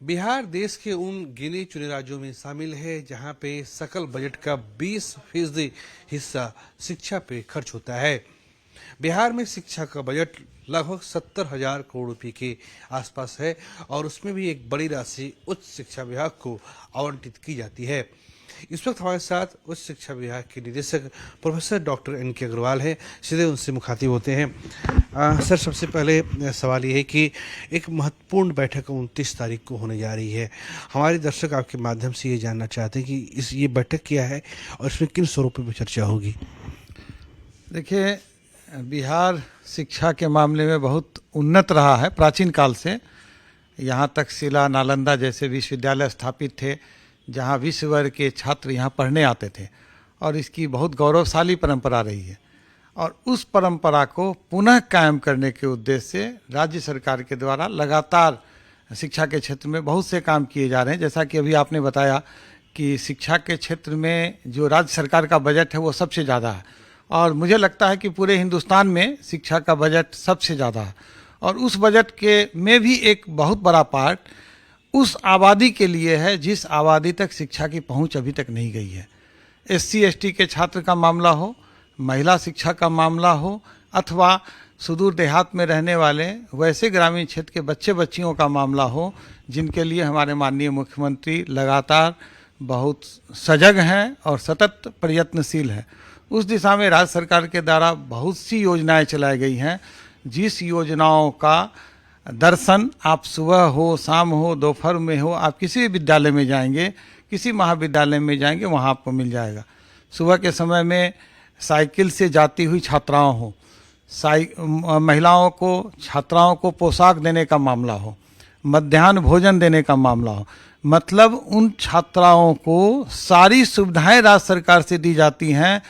बिहार देश के उन गिने चुने राज्यों में शामिल है जहां पे सकल बजट का 20% हिस्सा शिक्षा पे खर्च होता है। बिहार में शिक्षा का बजट लगभग 70,000 करोड़ रुपए के आसपास है और उसमें भी एक बड़ी राशि उच्च शिक्षा विभाग को आवंटित की जाती है। इस वक्त हमारे साथ उच्च शिक्षा विभाग के निदेशक प्रोफेसर डॉक्टर एन.के. अग्रवाल हैं। सीधे उनसे मुखातिब होते हैं। सर, सबसे पहले सवाल ये है कि एक महत्वपूर्ण बैठक 29 तारीख को होने जा रही है। हमारे दर्शक आपके माध्यम से ये जानना चाहते हैं कि ये बैठक क्या है और इसमें किन स्वरूपों पर चर्चा होगी। देखिए, बिहार शिक्षा के मामले में बहुत उन्नत रहा है। प्राचीन काल से यहाँ तक शिला, नालंदा जैसे विश्वविद्यालय स्थापित थे जहाँ विश्व भर के छात्र यहाँ पढ़ने आते थे और इसकी बहुत गौरवशाली परंपरा रही है। और उस परंपरा को पुनः कायम करने के उद्देश्य से राज्य सरकार के द्वारा लगातार शिक्षा के क्षेत्र में बहुत से काम किए जा रहे हैं। जैसा कि अभी आपने बताया कि शिक्षा के क्षेत्र में जो राज्य सरकार का बजट है वो सबसे ज़्यादा है और मुझे लगता है कि पूरे हिंदुस्तान में शिक्षा का बजट सबसे ज़्यादा है। और उस बजट के में भी एक बहुत बड़ा पार्ट उस आबादी के लिए है जिस आबादी तक शिक्षा की पहुंच अभी तक नहीं गई है। SC/ST के छात्र का मामला हो, महिला शिक्षा का मामला हो अथवा सुदूर देहात में रहने वाले वैसे ग्रामीण क्षेत्र के बच्चे बच्चियों का मामला हो, जिनके लिए हमारे माननीय मुख्यमंत्री लगातार बहुत सजग हैं और सतत प्रयत्नशील हैं। उस दिशा में राज्य सरकार के द्वारा बहुत सी योजनाएं चलाई गई हैं, जिस योजनाओं का दर्शन आप सुबह हो, शाम हो, दोपहर में हो, आप किसी भी विद्यालय में जाएंगे, किसी महाविद्यालय में जाएंगे, वहाँ आपको मिल जाएगा। सुबह के समय में साइकिल से जाती हुई छात्राओं हो, महिलाओं को, छात्राओं को पोशाक देने का मामला हो, मध्याह्न भोजन देने का मामला हो, मतलब उन छात्राओं को सारी सुविधाएं राज्य सरकार से दी जाती हैं।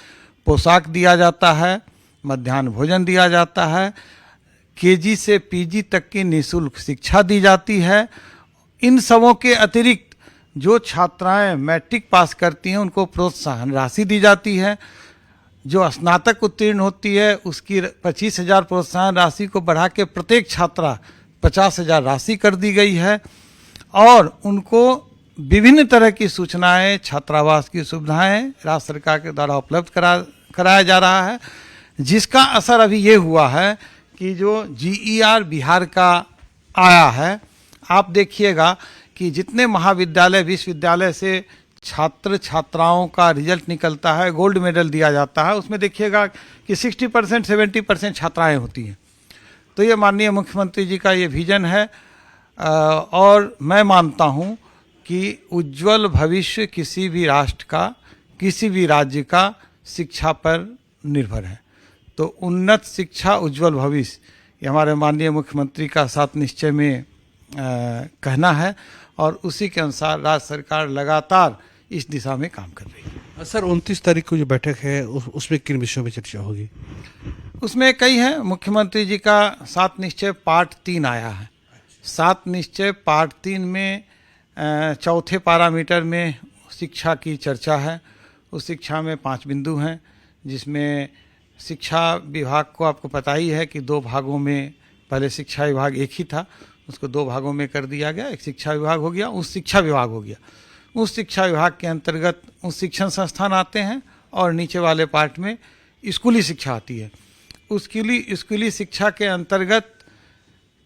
पोशाक दिया जाता है, मध्याह्न भोजन दिया जाता है, KG से PG तक की निःशुल्क शिक्षा दी जाती है। इन सबों के अतिरिक्त जो छात्राएं मैट्रिक पास करती हैं उनको प्रोत्साहन राशि दी जाती है। जो स्नातक उत्तीर्ण होती है उसकी 25,000 प्रोत्साहन राशि को बढ़ा के प्रत्येक छात्रा 50,000 राशि कर दी गई है और उनको विभिन्न तरह की सूचनाएं, छात्रावास की सुविधाएं राज्य सरकार के द्वारा उपलब्ध कराया जा रहा है, जिसका असर अभी ये हुआ है कि जो GER बिहार का आया है, आप देखिएगा कि जितने महाविद्यालय, विश्वविद्यालय से छात्र छात्राओं का रिजल्ट निकलता है, गोल्ड मेडल दिया जाता है, उसमें देखिएगा कि 60% 70% छात्राएं होती हैं। तो ये माननीय मुख्यमंत्री जी का ये विजन है और मैं मानता हूँ कि उज्जवल भविष्य किसी भी राष्ट्र का, किसी भी राज्य का शिक्षा पर निर्भर है। तो उन्नत शिक्षा, उज्जवल भविष्य, ये हमारे माननीय मुख्यमंत्री का साथ निश्चय में कहना है और उसी के अनुसार राज्य सरकार लगातार इस दिशा में काम कर रही है। सर, 29 तारीख को जो बैठक है उसमें किन विषयों में चर्चा होगी? उसमें कई हैं। मुख्यमंत्री जी का 7 निश्चय पार्ट 3 आया है। 7 निश्चय पार्ट 3 में चौथे पैरामीटर में शिक्षा की चर्चा है। उस शिक्षा में 5 बिंदु हैं, जिसमें शिक्षा विभाग को आपको पता ही है कि 2 भागों में, पहले शिक्षा विभाग एक ही था, उसको 2 भागों में कर दिया गया। एक शिक्षा विभाग हो गया, उस शिक्षा विभाग हो गया। उस शिक्षा विभाग के अंतर्गत उस शिक्षण संस्थान आते हैं और नीचे वाले पार्ट में स्कूली शिक्षा आती है। स्कूली शिक्षा के अंतर्गत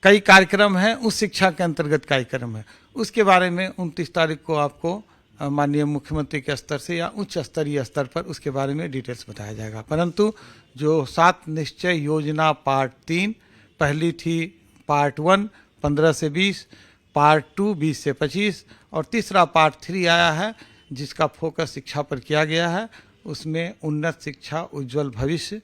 कई कार्यक्रम हैं, उस शिक्षा के अंतर्गत कार्यक्रम है। उसके बारे में 29 तारीख को आपको माननीय मुख्यमंत्री के स्तर से या उच्च स्तरीय स्तर पर उसके बारे में डिटेल्स बताया जाएगा। परंतु जो 7 निश्चय योजना पार्ट 3, पहली थी पार्ट 1 15 से 20, पार्ट 2 20 से 25 और तीसरा पार्ट 3 आया है जिसका फोकस शिक्षा पर किया गया है। उसमें उन्नत शिक्षा, उज्जवल भविष्य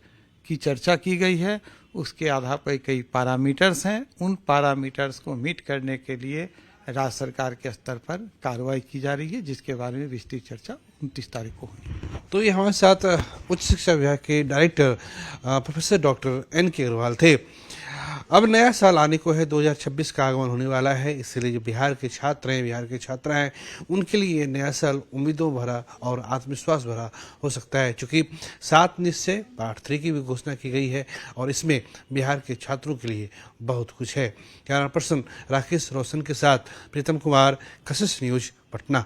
की चर्चा की गई है। उसके आधार पर कई पैरामीटर्स हैं, उन पैरामीटर्स को मीट करने के लिए राज्य सरकार के स्तर पर कार्रवाई की जा रही है, जिसके बारे में विस्तृत चर्चा 29 तारीख को होगी। तो ये हमारे साथ उच्च शिक्षा विभाग के director professor doctor N K. Agarwal थे। अब नया साल आने को है, 2026 का आगमन होने वाला है, इसलिए जो बिहार के छात्र हैं, बिहार के छात्रा हैं, उनके लिए ये नया साल उम्मीदों भरा और आत्मविश्वास भरा हो सकता है, क्योंकि 7 निश्चय पार्ट 3 की भी घोषणा की गई है और इसमें बिहार के छात्रों के लिए बहुत कुछ है। कैमरा पर्सन राकेश रोशन के साथ प्रीतम कुमार, कशिश न्यूज, पटना।